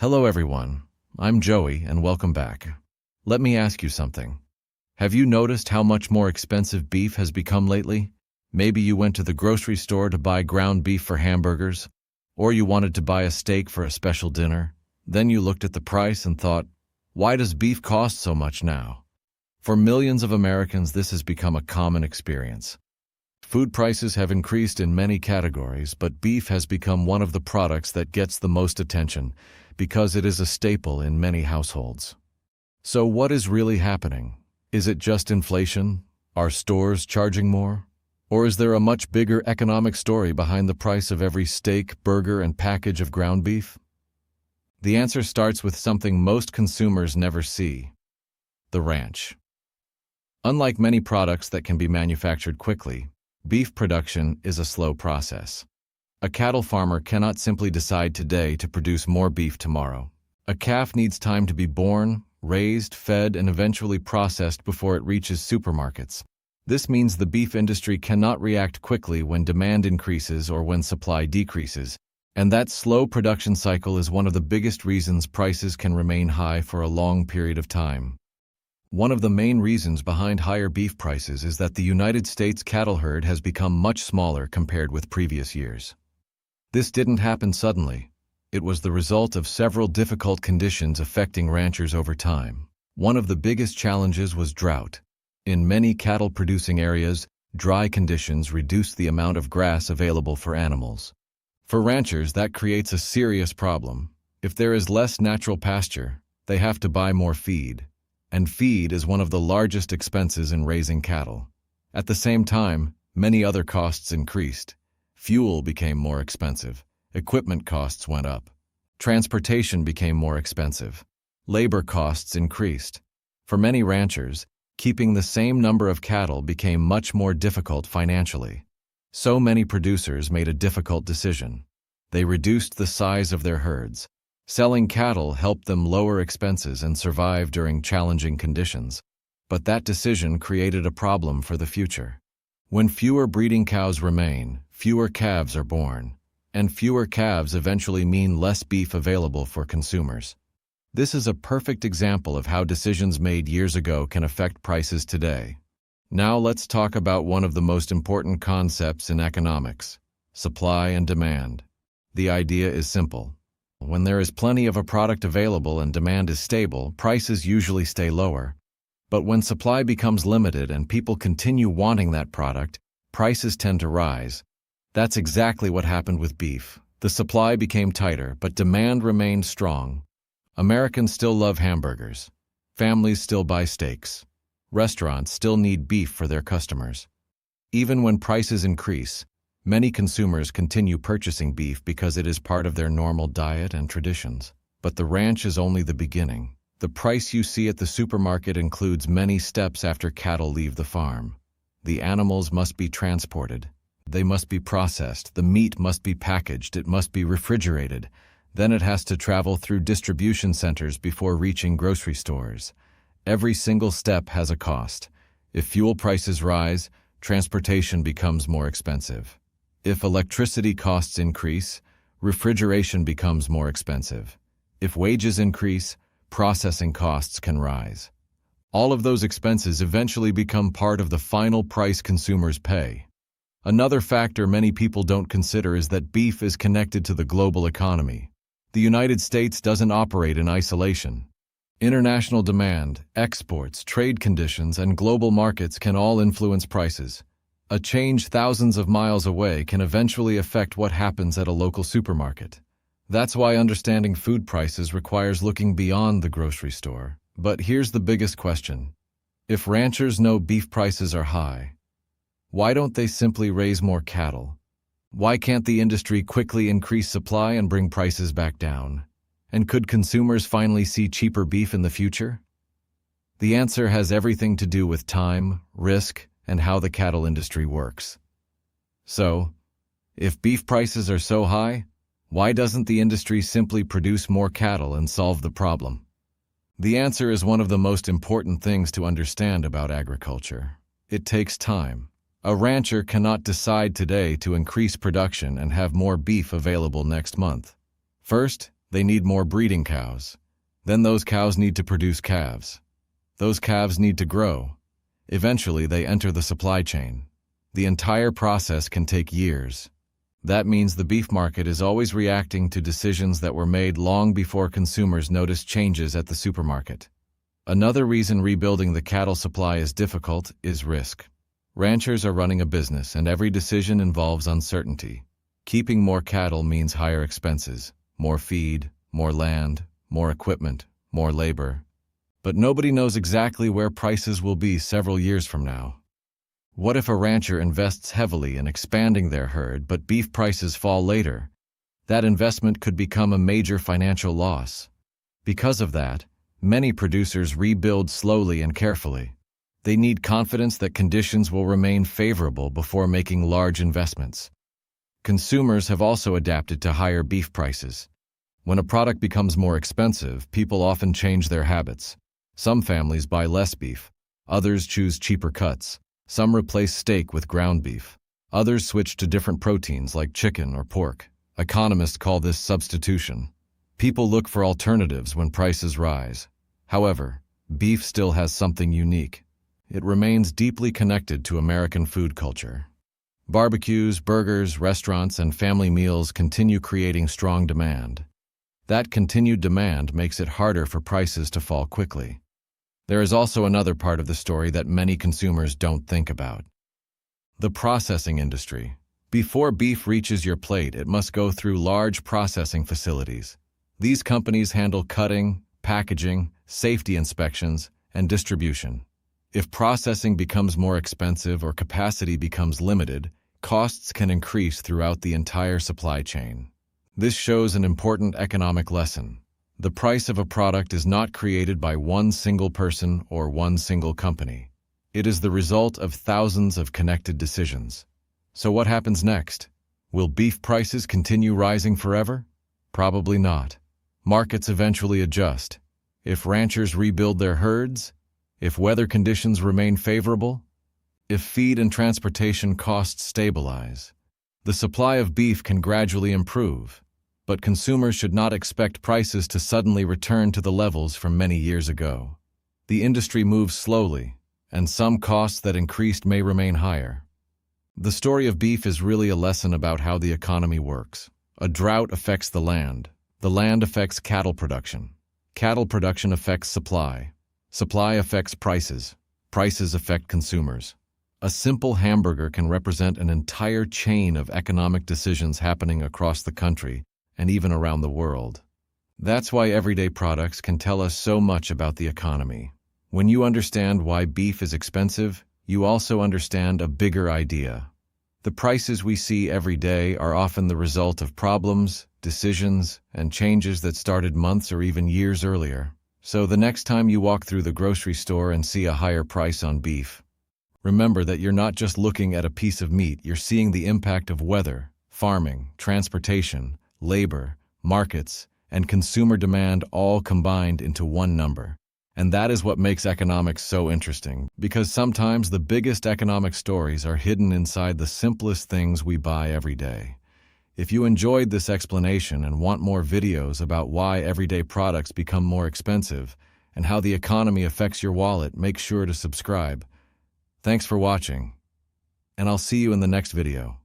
Hello everyone, I'm Joey and welcome back. Let me ask you something. Have you noticed how much more expensive beef has become lately? Maybe you went to the grocery store to buy ground beef for hamburgers, or you wanted to buy a steak for a special dinner. Then you looked at the price and thought, why does beef cost so much now? For millions of Americans, this has become a common experience. Food prices have increased in many categories, but beef has become one of the products that gets the most attention because it is a staple in many households. So what is really happening? Is it just inflation? Are stores charging more? Or is there a much bigger economic story behind the price of every steak, burger, and package of ground beef? The answer starts with something most consumers never see: the ranch. Unlike many products that can be manufactured quickly, beef production is a slow process. A cattle farmer cannot simply decide today to produce more beef tomorrow. A calf needs time to be born, raised, fed, and eventually processed before it reaches supermarkets. This means the beef industry cannot react quickly when demand increases or when supply decreases, and that slow production cycle is one of the biggest reasons prices can remain high for a long period of time. One of the main reasons behind higher beef prices is that the United States cattle herd has become much smaller compared with previous years. This didn't happen suddenly. It was the result of several difficult conditions affecting ranchers over time. One of the biggest challenges was drought. In many cattle-producing areas, dry conditions reduce the amount of grass available for animals. For ranchers, that creates a serious problem. If there is less natural pasture, they have to buy more feed. And feed is one of the largest expenses in raising cattle. At the same time, many other costs increased. Fuel became more expensive. Equipment costs went up. Transportation became more expensive. Labor costs increased. For many ranchers, keeping the same number of cattle became much more difficult financially. So many producers made a difficult decision. They reduced the size of their herds. Selling cattle helped them lower expenses and survive during challenging conditions. But that decision created a problem for the future. When fewer breeding cows remain, fewer calves are born. And fewer calves eventually mean less beef available for consumers. This is a perfect example of how decisions made years ago can affect prices today. Now let's talk about one of the most important concepts in economics: supply and demand. The idea is simple. When there is plenty of a product available and demand is stable, prices usually stay lower. But when supply becomes limited and people continue wanting that product, prices tend to rise. That's exactly what happened with beef. The supply became tighter, but demand remained strong. Americans still love hamburgers. Families still buy steaks. Restaurants still need beef for their customers. Even when prices increase, many consumers continue purchasing beef because it is part of their normal diet and traditions. But the ranch is only the beginning. The price you see at the supermarket includes many steps after cattle leave the farm. The animals must be transported. They must be processed. The meat must be packaged. It must be refrigerated. Then it has to travel through distribution centers before reaching grocery stores. Every single step has a cost. If fuel prices rise, transportation becomes more expensive. If electricity costs increase, refrigeration becomes more expensive. If wages increase, processing costs can rise. All of those expenses eventually become part of the final price consumers pay. Another factor many people don't consider is that beef is connected to the global economy. The United States doesn't operate in isolation. International demand, exports, trade conditions, and global markets can all influence prices. A change thousands of miles away can eventually affect what happens at a local supermarket. That's why understanding food prices requires looking beyond the grocery store. But here's the biggest question. If ranchers know beef prices are high, why don't they simply raise more cattle? Why can't the industry quickly increase supply and bring prices back down? And could consumers finally see cheaper beef in the future? The answer has everything to do with time, risk, and how the cattle industry works. So, if beef prices are so high, why doesn't the industry simply produce more cattle and solve the problem? The answer is one of the most important things to understand about agriculture. It takes time. A rancher cannot decide today to increase production and have more beef available next month. First, They need more breeding cows. Then those cows need to produce calves. Those calves need to grow. Eventually, they enter the supply chain. The entire process can take years. That means the beef market is always reacting to decisions that were made long before consumers notice changes at the supermarket. Another reason rebuilding the cattle supply is difficult is risk. Ranchers are running a business, and every decision involves uncertainty. Keeping more cattle means higher expenses, more feed, more land, more equipment, more labor. But nobody knows exactly where prices will be several years from now. What if a rancher invests heavily in expanding their herd, but beef prices fall later? That investment could become a major financial loss. Because of that, many producers rebuild slowly and carefully. They need confidence that conditions will remain favorable before making large investments. Consumers have also adapted to higher beef prices. When a product becomes more expensive, people often change their habits. Some families buy less beef. Others choose cheaper cuts. Some replace steak with ground beef. Others switch to different proteins like chicken or pork. Economists call this substitution. People look for alternatives when prices rise. However, beef still has something unique. It remains deeply connected to American food culture. Barbecues, burgers, restaurants, and family meals continue creating strong demand. That continued demand makes it harder for prices to fall quickly. There is also another part of the story that many consumers don't think about. The processing industry. Before beef reaches your plate, it must go through large processing facilities. These companies handle cutting, packaging, safety inspections, and distribution. If processing becomes more expensive or capacity becomes limited, costs can increase throughout the entire supply chain. This shows an important economic lesson. The price of a product is not created by one single person or one single company. It is the result of thousands of connected decisions. So what happens next? Will beef prices continue rising forever? Probably not. Markets eventually adjust. If ranchers rebuild their herds, if weather conditions remain favorable, if feed and transportation costs stabilize, the supply of beef can gradually improve. But consumers should not expect prices to suddenly return to the levels from many years ago. The industry moves slowly, and some costs that increased may remain higher. The story of beef is really a lesson about how the economy works. A drought affects the land. The land affects cattle production. Cattle production affects supply. Supply affects prices. Prices affect consumers. A simple hamburger can represent an entire chain of economic decisions happening across the country and even around the world. That's why everyday products can tell us so much about the economy. When you understand why beef is expensive, you also understand a bigger idea. The prices we see every day are often the result of problems, decisions, and changes that started months or even years earlier. So the next time you walk through the grocery store and see a higher price on beef, remember that you're not just looking at a piece of meat, you're seeing the impact of weather, farming, transportation, labor, markets, and consumer demand all combined into one number. And that is what makes economics so interesting, because sometimes the biggest economic stories are hidden inside the simplest things we buy every day. If you enjoyed this explanation and want more videos about why everyday products become more expensive and how the economy affects your wallet, make sure to subscribe. Thanks for watching, and I'll see you in the next video.